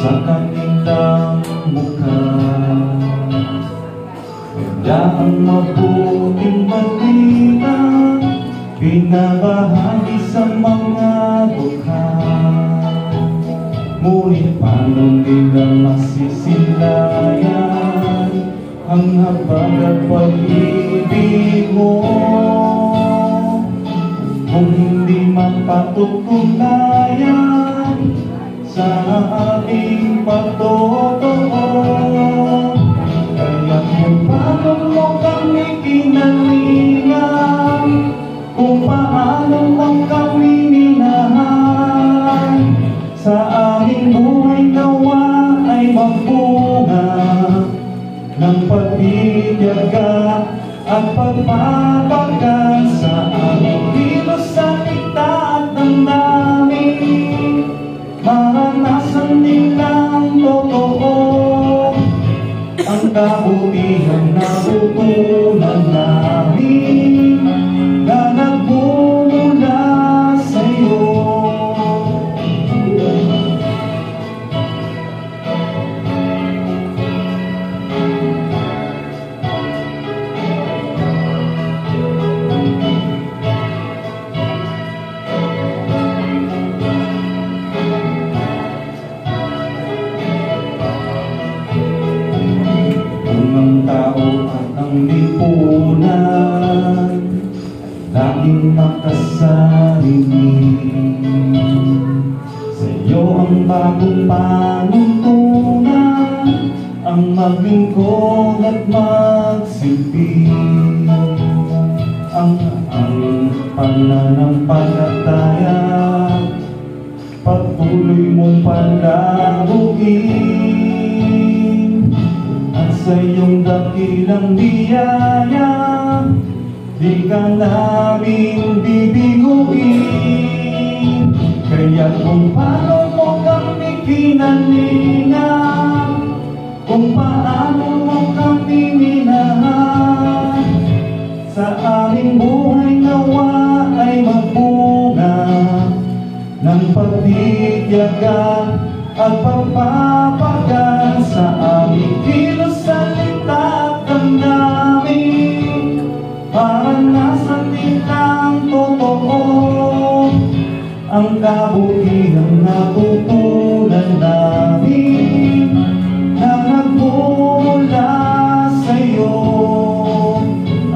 Sa kanilang mukha, kaya ang mabuting balita binabahagi sa mga dukha. Ngunit paano nila masisilayan ang habag at pag-ibig mo kung hindi mapatutunayan sa aming pagtotoo? Kaya kung paano mo kami kinalingan, kung paano mo kami minahal, sa aming buhay nawa ay magbunga ng pagtitiyaga at pagpapagal sa aming kilos, salita at damdamin. Maranasan nilang totoo ang kabutihan na tutunan namin na nagmumula sa'yo. Ang tao at ang lipunan laging makasarinig. Sa iyo ang bagong panuntunan, ang maglingkod at magsilbi. Ang pananampalataya patuloy mong palaguin. Sa iyong dakilang biyaya, di ka namin bibiguin. Kaya kung paano mo kami kinalingan, kung paano mo kami minahal, sa aming buhay nawa ay magbunga ng pagtitiyaga at pagpapagal sa aming kilos, salita at damdamin. Maranasan nilang totoo ang kabutihan na tutunan namin na nagmumula sa'yo.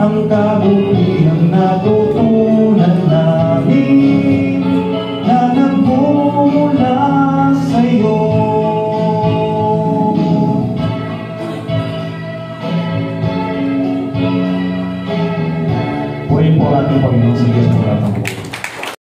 Ang kabutihan na tutunan namin na nagmumula sa'yo. Purihin po ating Panginoon sa Diyos ng lahat ng